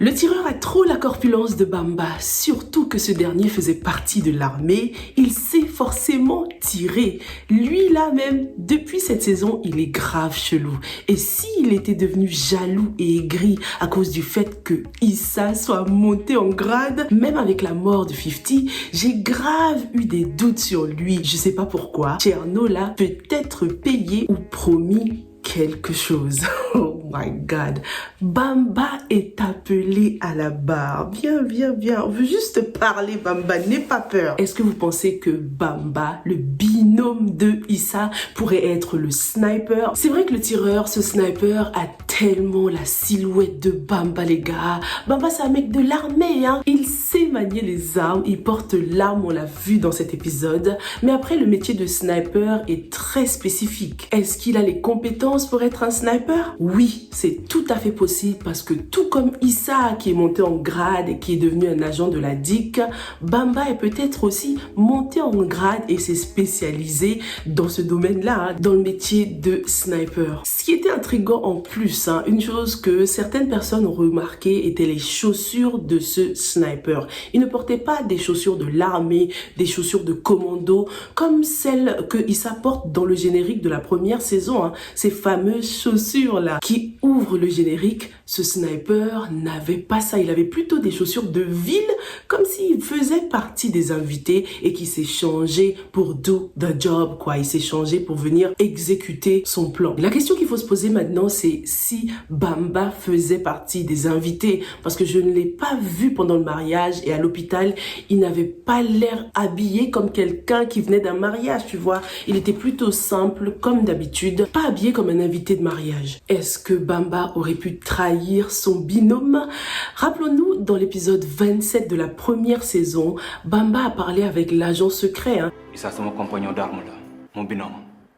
Le tireur a trop la corpulence de Bamba, surtout que ce dernier faisait partie de l'armée, il sait forcément tirer. Lui là même, depuis cette saison, il est grave chelou. Et s'il était devenu jaloux et aigri à cause du fait que Issa soit monté en grade, même avec la mort de 50, j'ai grave eu des doutes sur lui. Je sais pas pourquoi, Cherno là peut être payé ou promis quelque chose. Oh my God. Bamba est appelé à la barre. Viens. On veut juste parler, Bamba. N'aie pas peur. Est-ce que vous pensez que Bamba, le binôme de Issa, pourrait être le sniper? C'est vrai que le tireur, ce sniper, a tellement la silhouette de Bamba, les gars. Bamba, c'est un mec de l'armée, hein. Il sait manier les armes. Il porte l'arme, on l'a vu dans cet épisode. Mais après, le métier de sniper est très spécifique. Est-ce qu'il a les compétences pour être un sniper? Oui, c'est tout à fait possible parce que tout comme Issa qui est monté en grade et qui est devenu un agent de la DIC, Bamba est peut-être aussi monté en grade et s'est spécialisé dans ce domaine-là, hein, dans le métier de sniper. Ce qui était intriguant en plus, hein, une chose que certaines personnes ont remarqué étaient les chaussures de ce sniper. Il ne portait pas des chaussures de l'armée, des chaussures de commando, comme celles que Issa porte dans le générique de la première saison, hein. Ces fameuses chaussures là qui ouvrent le générique, ce sniper n'avait pas ça. Il avait plutôt des chaussures de ville, comme s'il faisait partie des invités et qui s'est changé pour do the job, quoi. Il s'est changé pour venir exécuter son plan. La question qu'il faut se poser maintenant, c'est si Bamba faisait partie des invités, parce que je ne l'ai pas vu pendant le mariage et à l'hôpital, il n'avait pas l'air habillé comme quelqu'un qui venait d'un mariage, tu vois. Il était plutôt simple, comme d'habitude, pas habillé comme un invité de mariage. Est-ce que Bamba aurait pu trahir son binôme? Rappelons-nous, dans l'épisode 27 de la première saison, Bamba a parlé avec l'agent secret, hein. Issa c'est mon compagnon d'armes là, mon binôme.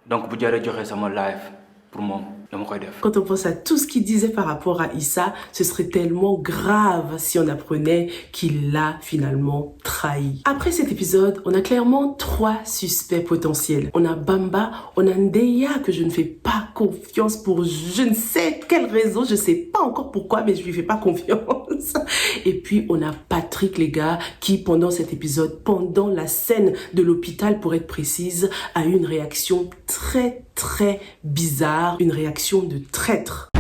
Donc bu jaree joxe sama life pour moom dama koy def. Quand on pense à tout ce qu'il disait par rapport à Issa, ce serait tellement grave si on apprenait qu'il l'a finalement trahi. Après cet épisode, on a clairement 3 suspects potentiels. On a Bamba, on a Ndeya que je ne fais pas confiance pour je ne sais quelle raison, je sais pas encore pourquoi, mais je lui fais pas confiance. Et puis on a Patrick, les gars, qui pendant cet épisode, pendant la scène de l'hôpital pour être précise, a eu une réaction très bizarre, une réaction de traître.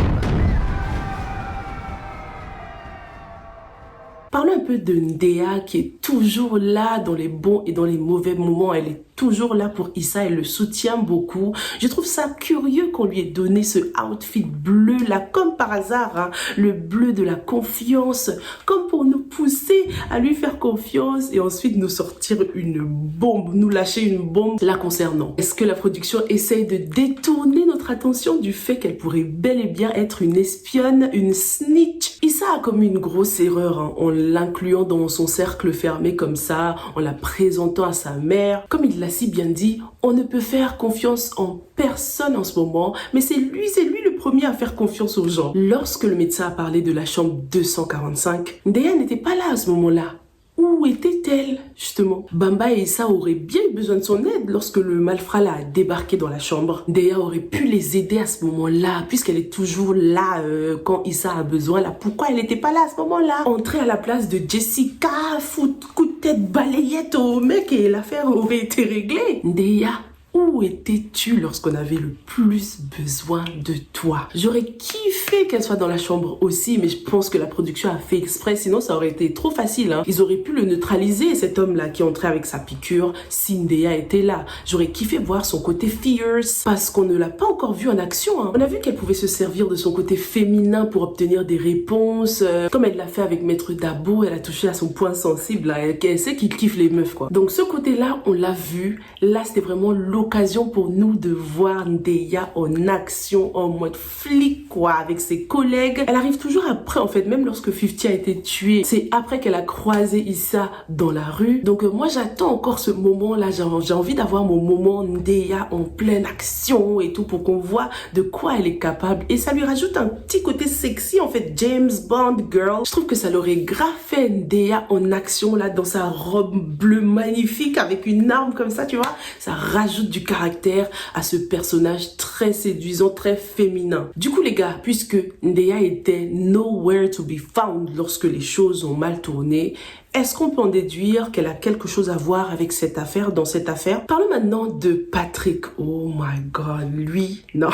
Parlons un peu de Ndeya qui est toujours là dans les bons et dans les mauvais moments. Elle est toujours là pour Issa, elle le soutient beaucoup. Je trouve ça curieux qu'on lui ait donné ce outfit bleu là, comme par hasard, hein, le bleu de la confiance, comme pour nous pousser à lui faire confiance et ensuite nous sortir une bombe, nous lâcher une bombe la concernant. Est-ce que la production essaye de détourner notre attention du fait qu'elle pourrait bel et bien être une espionne, une snitch? Issa a commis une grosse erreur, hein, en l'incluant dans son cercle fermé comme ça, en la présentant à sa mère. Comme il l'a si bien dit, on ne peut faire confiance en personne en ce moment, mais c'est lui le premier à faire confiance aux gens. Lorsque le médecin a parlé de la chambre 245, Ndeya n'était pas là à ce moment-là. Où était-elle, justement? Bamba et Issa auraient bien eu besoin de son aide lorsque le malfrat a débarqué dans la chambre. Ndeya aurait pu les aider à ce moment-là, puisqu'elle est toujours là quand Issa a besoin. Là, pourquoi elle n'était pas là à ce moment-là? Entrer à la place de Jessica, foutre coup de tête, balayette au mec et l'affaire aurait été réglée. Ndeya, où étais-tu lorsqu'on avait le plus besoin de toi? J'aurais kiffé qu'elle soit dans la chambre aussi, mais je pense que la production a fait exprès, sinon ça aurait été trop facile, hein. Ils auraient pu le neutraliser, cet homme-là qui entrait avec sa piqûre, si Ndeya était là. J'aurais kiffé voir son côté fierce, parce qu'on ne l'a pas encore vu en action, hein. On a vu qu'elle pouvait se servir de son côté féminin pour obtenir des réponses, comme elle l'a fait avec Maître Dabo, elle a touché à son point sensible, là. Elle sait qu'il kiffe les meufs, quoi. Donc ce côté-là, on l'a vu. Là, c'était vraiment l'occasion pour nous de voir Ndeya en action, en mode flic, quoi, avec ses collègues. Elle arrive toujours après, en fait, même lorsque 50 a été tué. C'est après qu'elle a croisé Issa dans la rue. Donc moi, j'attends encore ce moment-là. J'ai envie d'avoir mon moment Ndeya en pleine action et tout pour qu'on voit de quoi elle est capable. Et ça lui rajoute un petit côté sexy, en fait, James Bond girl. Je trouve que ça l'aurait grave fait Ndeya en action, là, dans sa robe bleue magnifique avec une arme comme ça, tu vois. Ça rajoute du du caractère à ce personnage très séduisant, très féminin. Du coup les gars, puisque Ndeya était nowhere to be found lorsque les choses ont mal tourné, est-ce qu'on peut en déduire qu'elle a quelque chose à voir avec cette affaire, dans cette affaire? Parlons maintenant de Patrick. Oh my god, lui, non.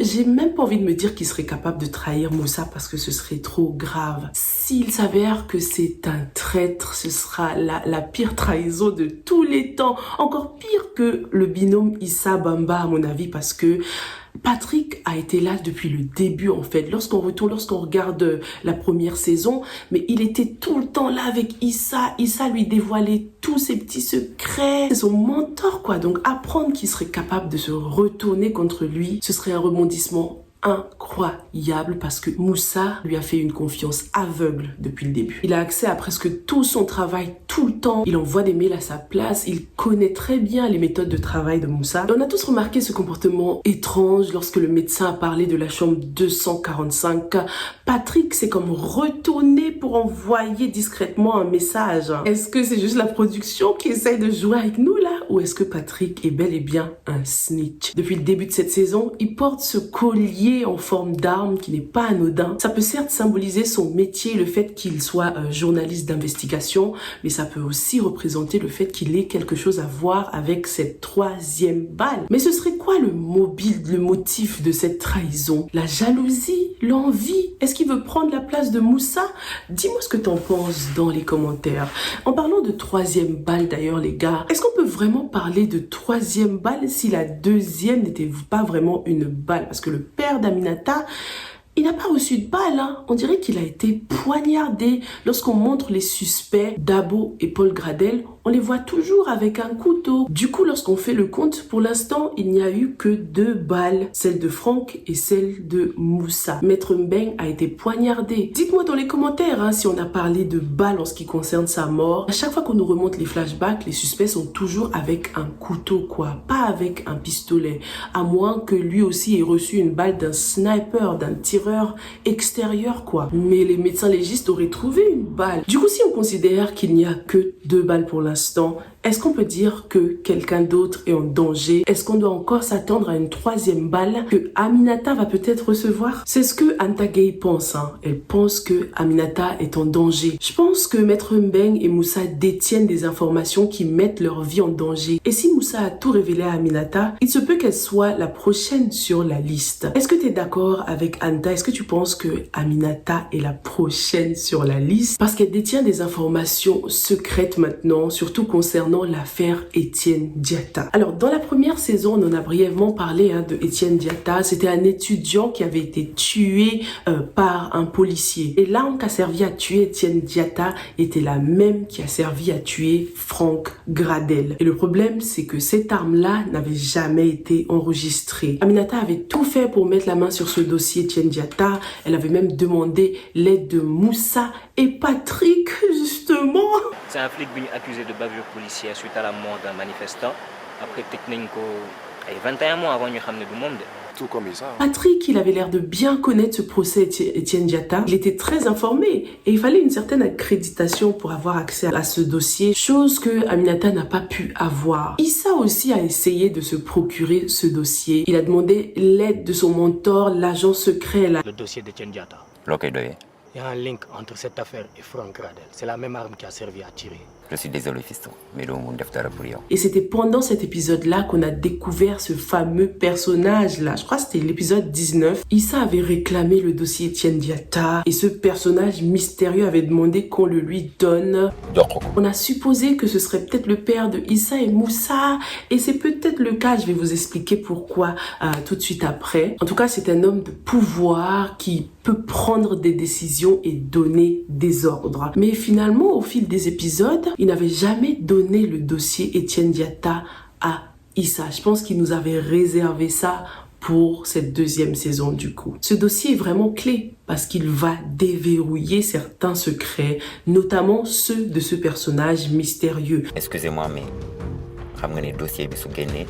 J'ai même pas envie de me dire qu'il serait capable de trahir Moussa parce que ce serait trop grave. S'il s'avère que c'est un traître, ce sera la pire trahison de tous les temps. Encore pire que le binôme Issa Bamba à mon avis parce que Patrick a été là depuis le début en fait. Lorsqu'on regarde la première saison, mais il était tout le temps là avec Issa. Issa lui dévoilait tous ses petits secrets. C'est son mentor quoi. Donc apprendre qu'il serait capable de se retourner contre lui, ce serait un rebondissement incroyable parce que Moussa lui a fait une confiance aveugle depuis le début. Il a accès à presque tout son travail tout le temps. Il envoie des mails à sa place. Il connaît très bien les méthodes de travail de Moussa. On a tous remarqué ce comportement étrange lorsque le médecin a parlé de la chambre 245. Patrick s'est comme retourné pour envoyer discrètement un message. Est-ce que c'est juste la production qui essaye de jouer avec nous là? Ou est-ce que Patrick est bel et bien un snitch? Depuis le début de cette saison, il porte ce collier en forme d'arme qui n'est pas anodin. Ça peut certes symboliser son métier, le fait qu'il soit journaliste d'investigation, mais ça peut aussi représenter le fait qu'il ait quelque chose à voir avec cette troisième balle. Mais ce serait quoi le motif de cette trahison? La jalousie? L'envie? Est-ce qu'il veut prendre la place de Moussa? Dis-moi ce que t'en penses dans les commentaires. En parlant de troisième balle d'ailleurs les gars, est-ce qu'on peut vraiment parler de troisième balle si la deuxième n'était pas vraiment une balle? Parce que le père d'Aminata, il n'a pas reçu de balle, hein. On dirait qu'il a été poignardé. Lorsqu'on montre les suspects, Dabo et Paul Gradel, on les voit toujours avec un couteau. Du coup, lorsqu'on fait le compte, pour l'instant, il n'y a eu que 2 balles. Celle de Franck et celle de Moussa. Maître Mbeng a été poignardé. Dites-moi dans les commentaires hein, si on a parlé de balles en ce qui concerne sa mort. À chaque fois qu'on nous remonte les flashbacks, les suspects sont toujours avec un couteau, quoi. Pas avec un pistolet. À moins que lui aussi ait reçu une balle d'un sniper, d'un tireur extérieur, quoi. Mais les médecins légistes auraient trouvé une balle. Du coup, si on considère qu'il n'y a que 2 balles pour l'instant, est-ce qu'on peut dire que quelqu'un d'autre est en danger? Est-ce qu'on doit encore s'attendre à une 3e balle que Aminata va peut-être recevoir? C'est ce que Anta Gay pense. Hein. Elle pense que Aminata est en danger. Je pense que Maître Mbeng et Moussa détiennent des informations qui mettent leur vie en danger. Et si Moussa a tout révélé à Aminata, il se peut qu'elle soit la prochaine sur la liste. Est-ce que tu es d'accord avec Anta? Est-ce que tu penses que Aminata est la prochaine sur la liste? Parce qu'elle détient des informations secrètes maintenant, surtout concernant l'affaire Etienne Diatta. Alors, dans la première saison, on en a brièvement parlé de Etienne Diatta. C'était un étudiant qui avait été tué par un policier. Et l'arme qui a servi à tuer Etienne Diatta était la même qui a servi à tuer Franck Gradel. Et le problème, c'est que cette arme-là n'avait jamais été enregistrée. Aminata avait tout fait pour mettre la main sur ce dossier Etienne Diatta. Elle avait même demandé l'aide de Moussa et Patrick, justement. C'est un flic venu accusé de bavure policière suite à la mort d'un manifestant. Après Teknenko, 21 mois avant de ramener du monde. Tout comme ça. Patrick, il avait l'air de bien connaître ce procès Etienne Diatta. Il était très informé et il fallait une certaine accréditation pour avoir accès à ce dossier, chose que Aminata n'a pas pu avoir. Issa aussi a essayé de se procurer ce dossier. Il a demandé l'aide de son mentor, l'agent secret. Le dossier d'Etienne Diatta. Il y a un link entre cette affaire et Franck Gradel. C'est la même arme qui a servi à tirer. Je suis désolé, fiston, mais le monde est pour rien. Et c'était pendant cet épisode-là qu'on a découvert ce fameux personnage-là. Je crois que c'était l'épisode 19. Issa avait réclamé le dossier Etienne Diatta et ce personnage mystérieux avait demandé qu'on le lui donne. On a supposé que ce serait peut-être le père de Issa et Moussa et c'est peut-être le cas. Je vais vous expliquer pourquoi tout de suite après. En tout cas, c'est un homme de pouvoir qui peut prendre des décisions et donner des ordres. Mais finalement, au fil des épisodes, il n'avait jamais donné le dossier Etienne Diatta à Issa. Je pense qu'il nous avait réservé ça pour cette 2e saison du coup. Ce dossier est vraiment clé parce qu'il va déverrouiller certains secrets, notamment ceux de ce personnage mystérieux. Excusez-moi, mais ramener le dossier de Sougene.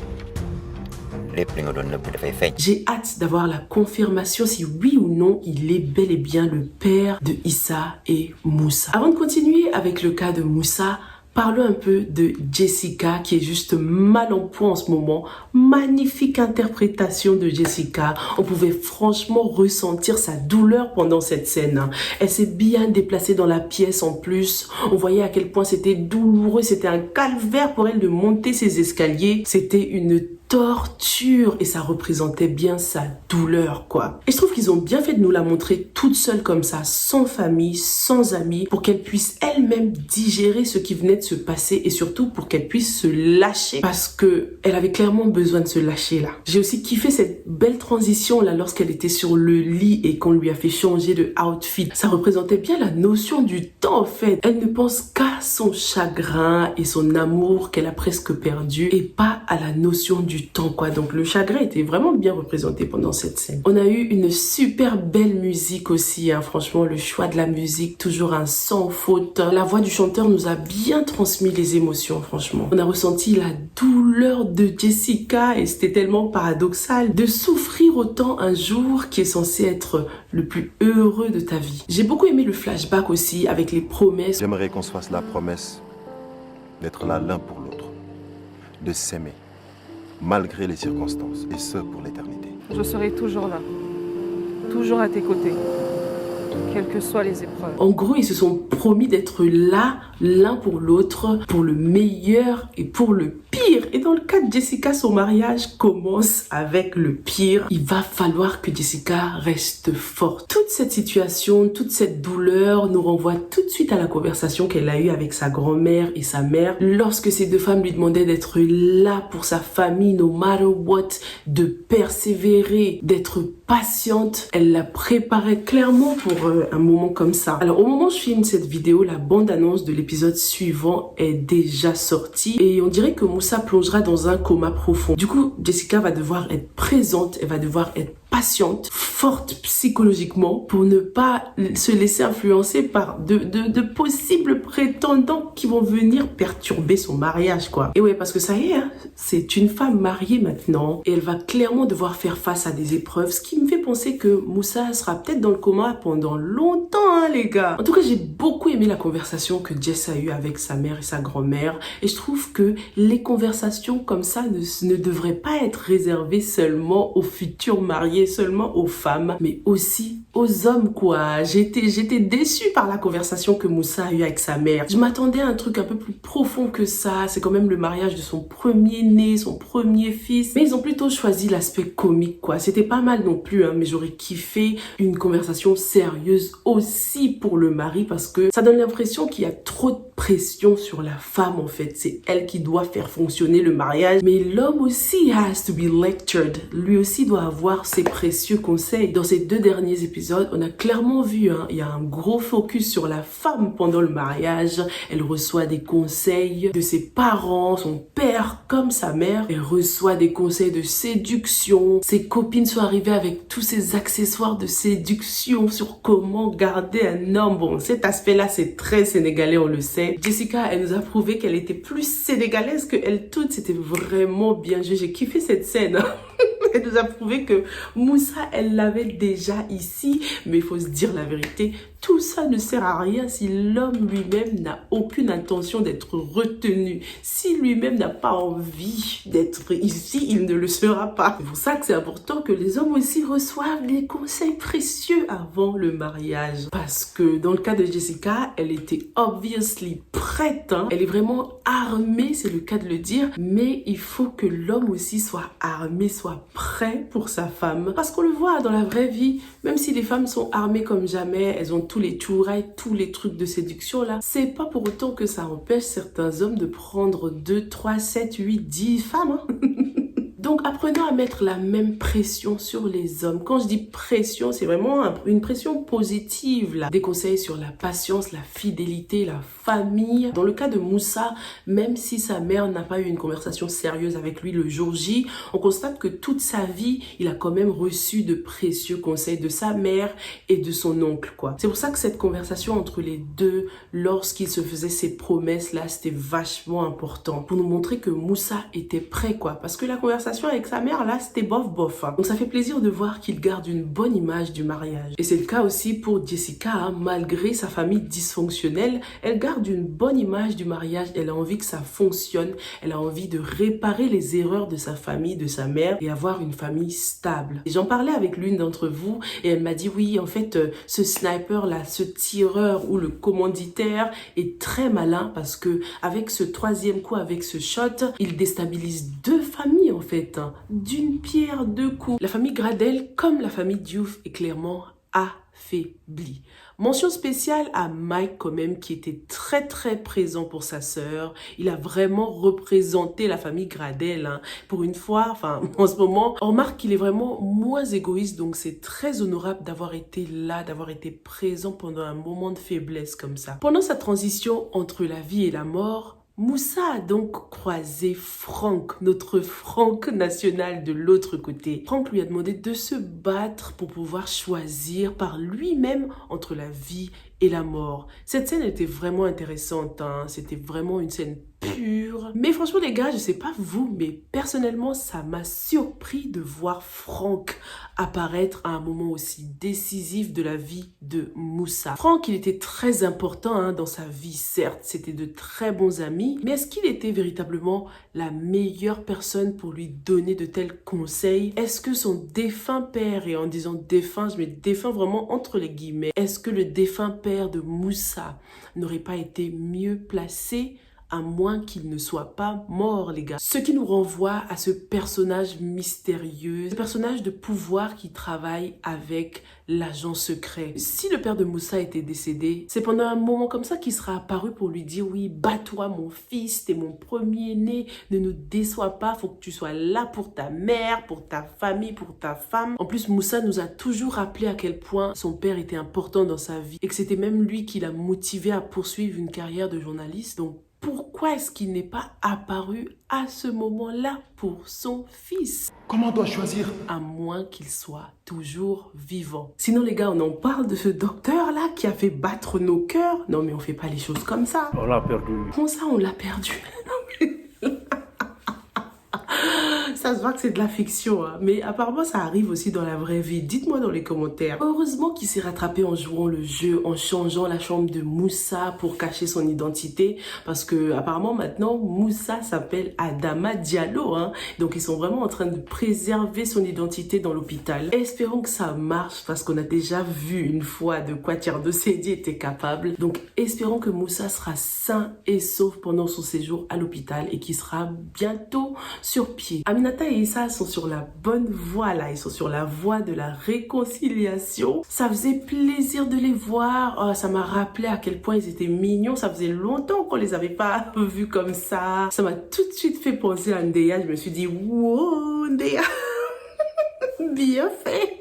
J'ai hâte d'avoir la confirmation si oui ou non il est bel et bien le père de Issa et Moussa. Avant de continuer avec le cas de Moussa, Parlons un peu de Jessica qui est juste mal en point en ce moment. Magnifique interprétation de Jessica. On pouvait franchement ressentir sa douleur pendant cette scène. Elle s'est bien déplacée dans la pièce en plus. On voyait à quel point c'était douloureux. C'était un calvaire pour elle de monter ces escaliers. C'était une torture et ça représentait bien sa douleur quoi. Et je trouve qu'ils ont bien fait de nous la montrer toute seule comme ça, sans famille, sans amis, pour qu'elle puisse elle-même digérer ce qui venait de se passer et surtout pour qu'elle puisse se lâcher parce que elle avait clairement besoin de se lâcher là. J'ai aussi kiffé cette belle transition là lorsqu'elle était sur le lit et qu'on lui a fait changer de outfit. Ça représentait bien la notion du temps en fait. Elle ne pense qu'à son chagrin et son amour qu'elle a presque perdu et pas à la notion du temps quoi. Donc le chagrin était vraiment bien représenté pendant cette scène. On a eu une super belle musique aussi hein. Franchement le choix de la musique toujours un sans faute. La voix du chanteur nous a bien transmis les émotions franchement. On a ressenti la douleur de Jessica et c'était tellement paradoxal de souffrir autant un jour qui est censé être le plus heureux de ta vie. J'ai beaucoup aimé le flashback aussi avec les promesses. J'aimerais qu'on se fasse la promesse d'être là l'un pour l'autre, de s'aimer malgré les circonstances, et ce pour l'éternité. Je serai toujours là, toujours à tes côtés, quelles que soient les épreuves. En gros, ils se sont promis d'être là, l'un pour l'autre, pour le meilleur et pour le pire. Et dans le cas de Jessica, son mariage commence avec le pire. Il va falloir que Jessica reste forte. Toute cette situation, toute cette douleur nous renvoie tout de suite à la conversation qu'elle a eue avec sa grand-mère et sa mère lorsque ces deux femmes lui demandaient d'être là pour sa famille, no matter what, de persévérer, d'être patiente. Elle la préparait clairement pour un moment comme ça. Alors au moment où je filme cette vidéo, la bande-annonce de l'épisode suivant est déjà sortie et on dirait que Moussa plongera dans un coma profond. Du coup, Jessica va devoir être présente, elle va devoir être patiente, forte psychologiquement pour ne pas se laisser influencer par de possibles prétendants qui vont venir perturber son mariage quoi. Et ouais, parce que ça y est, hein, c'est une femme mariée maintenant et elle va clairement devoir faire face à des épreuves, ce qui me fait penser que Moussa sera peut-être dans le coma pendant longtemps hein, les gars. En tout cas, j'ai beaucoup aimé la conversation que Jess a eue avec sa mère et sa grand-mère et je trouve que les conversations comme ça ne devraient pas être réservées seulement aux futurs mariés, seulement aux femmes, mais aussi aux hommes quoi. J'étais déçue par la conversation que Moussa a eue avec sa mère. Je m'attendais à un truc un peu plus profond que ça. C'est quand même le mariage de son premier-né, son premier fils. Mais ils ont plutôt choisi l'aspect comique quoi. C'était pas mal non plus hein, mais j'aurais kiffé une conversation sérieuse aussi pour le mari parce que ça donne l'impression qu'il y a trop de pression sur la femme en fait. C'est elle qui doit faire fonctionner le mariage, mais l'homme aussi has to be lectured. Lui aussi doit avoir ses précieux conseils. Dans ces deux derniers épisodes, on a clairement vu, hein, il y a un gros focus sur la femme pendant le mariage. Elle reçoit des conseils de ses parents, son père comme sa mère. Elle reçoit des conseils de séduction. Ses copines sont arrivées avec tous ces accessoires de séduction sur comment garder un homme. Bon, cet aspect-là, c'est très sénégalais, on le sait. Jessica, elle nous a prouvé qu'elle était plus sénégalaise que elle toute. C'était vraiment bien joué. J'ai kiffé cette scène. Elle nous a prouvé que Moussa, elle l'avait déjà ici. Mais il faut se dire la vérité, tout ça ne sert à rien si l'homme lui-même n'a aucune intention d'être retenu. Si lui-même n'a pas envie d'être ici, il ne le sera pas. C'est pour ça que c'est important que les hommes aussi reçoivent des conseils précieux avant le mariage. Parce que dans le cas de Jessica, elle était obviously prête. Hein. Elle est vraiment armée, c'est le cas de le dire. Mais il faut que l'homme aussi soit armé, soit prêt pour sa femme. Parce qu'on le voit dans la vraie vie, même si les femmes sont armées comme jamais, elles ont tous les tourailles, tous les trucs de séduction là, c'est pas pour autant que ça empêche certains hommes de prendre 2, 3, 7, 8, 10 femmes. Hein. Donc apprenons à mettre la même pression sur les hommes. Quand je dis pression, c'est vraiment une pression positive là. Des conseils sur la patience, la fidélité, la famille. Dans le cas de Moussa, même si sa mère n'a pas eu une conversation sérieuse avec lui le jour J, on constate que toute sa vie, il a quand même reçu de précieux conseils de sa mère et de son oncle quoi. C'est pour ça que cette conversation entre les deux, lorsqu'il se faisait ses promesses là, c'était vachement important pour nous montrer que Moussa était prêt quoi. Parce que la conversation conversation avec sa mère, là, c'était bof. Donc ça fait plaisir de voir qu'il garde une bonne image du mariage. Et c'est le cas aussi pour Jessica, hein. Malgré sa famille dysfonctionnelle, elle garde une bonne image du mariage. Elle a envie que ça fonctionne. Elle a envie de réparer les erreurs de sa famille, de sa mère et avoir une famille stable. Et j'en parlais avec l'une d'entre vous et elle m'a dit oui, en fait, ce sniper-là, ce tireur ou le commanditaire est très malin parce que avec ce troisième coup, avec ce shot, il déstabilise deux familles en fait, hein. D'une pierre deux coups. La famille Gradel, comme la famille Diouf, est clairement affaiblie. Mention spéciale à Mike quand même, qui était très présent pour sa sœur. Il a vraiment représenté la famille Gradel, hein. Pour une fois, enfin en ce moment, on remarque qu'il est vraiment moins égoïste, donc c'est très honorable d'avoir été là, d'avoir été présent pendant un moment de faiblesse comme ça. Pendant sa transition entre la vie et la mort, Moussa a donc croisé Franck, notre Franck national de l'autre côté. Franck lui a demandé de se battre pour pouvoir choisir par lui-même entre la vie et la mort. Cette scène était vraiment intéressante, hein. C'était vraiment une scène pure. Mais franchement les gars, je sais pas vous, mais personnellement ça m'a surpris de voir Franck apparaître à un moment aussi décisif de la vie de Moussa. Franck, il était très important, hein, dans sa vie, certes, c'était de très bons amis, mais est-ce qu'il était véritablement la meilleure personne pour lui donner de tels conseils? Est-ce que son défunt père, et en disant défunt, je mets défunt vraiment entre les guillemets, est-ce que le défunt père de Moussa n'aurait pas été mieux placé, à moins qu'il ne soit pas mort, les gars? Ce qui nous renvoie à ce personnage mystérieux, ce personnage de pouvoir qui travaille avec l'agent secret. Si le père de Moussa était décédé, c'est pendant un moment comme ça qu'il sera apparu pour lui dire oui, bats-toi mon fils, t'es mon premier-né, ne nous déçois pas, faut que tu sois là pour ta mère, pour ta famille, pour ta femme. En plus, Moussa nous a toujours rappelé à quel point son père était important dans sa vie et que c'était même lui qui l'a motivé à poursuivre une carrière de journaliste. Donc, pourquoi est-ce qu'il n'est pas apparu à ce moment-là pour son fils? Comment dois-je choisir? À moins qu'il soit toujours vivant. Sinon les gars, on en parle de ce docteur-là qui a fait battre nos cœurs. Non mais on fait pas les choses comme ça. On l'a perdu. Comment ça on l'a perdu? Non mais... Ça se voit que c'est de la fiction, hein. Mais apparemment ça arrive aussi dans la vraie vie. Dites-moi dans les commentaires. Heureusement qu'il s'est rattrapé en jouant le jeu, en changeant la chambre de Moussa pour cacher son identité, parce que apparemment maintenant Moussa s'appelle Adama Diallo, hein. Donc ils sont vraiment en train de préserver son identité dans l'hôpital. Espérons que ça marche, parce qu'on a déjà vu une fois de quoi Thierno Seydi était capable. Donc espérons que Moussa sera sain et sauf pendant son séjour à l'hôpital et qu'il sera bientôt sur pied. Aminata et Issa sont sur la bonne voie là, ils sont sur la voie de la réconciliation. Ça faisait plaisir de les voir. Oh, ça m'a rappelé à quel point ils étaient mignons. Ça faisait longtemps qu'on les avait pas vus comme ça. Ça m'a tout de suite fait penser à Ndeya. Je me suis dit, wow, Ndeya, bien fait.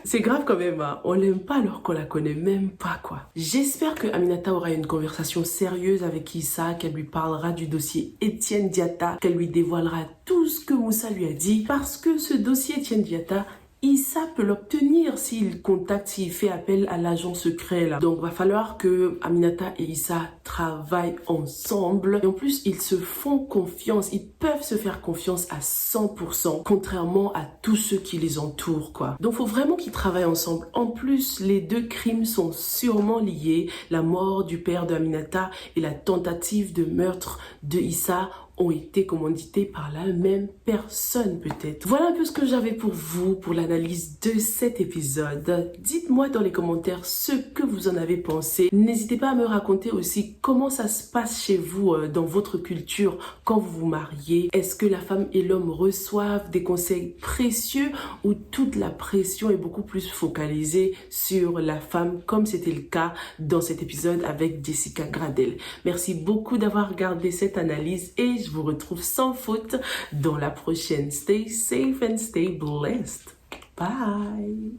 C'est grave quand même, hein. On l'aime pas alors qu'on la connaît même pas, quoi. J'espère que Aminata aura une conversation sérieuse avec Issa, qu'elle lui parlera du dossier Etienne Diatta, qu'elle lui dévoilera tout ce que Moussa lui a dit, parce que ce dossier Etienne Diatta, Issa peut l'obtenir s'il contacte, s'il fait appel à l'agent secret là. Donc va falloir que Aminata et Issa travaillent ensemble. Et en plus, ils se font confiance, ils peuvent se faire confiance à 100%, contrairement à tous ceux qui les entourent, quoi. Donc faut vraiment qu'ils travaillent ensemble. En plus, les deux crimes sont sûrement liés. La mort du père de Aminata et la tentative de meurtre de Issa ont été commandités par la même personne peut-être. Voilà un peu ce que j'avais pour vous, pour l'analyse de cet épisode. Dites-moi dans les commentaires ce que vous en avez pensé. N'hésitez pas à me raconter aussi comment ça se passe chez vous, dans votre culture, quand vous vous mariez. Est-ce que la femme et l'homme reçoivent des conseils précieux ou toute la pression est beaucoup plus focalisée sur la femme, comme c'était le cas dans cet épisode avec Jessica Gradel. Merci beaucoup d'avoir regardé cette analyse et je vous retrouve sans faute dans la prochaine. Stay safe and stay blessed. Bye.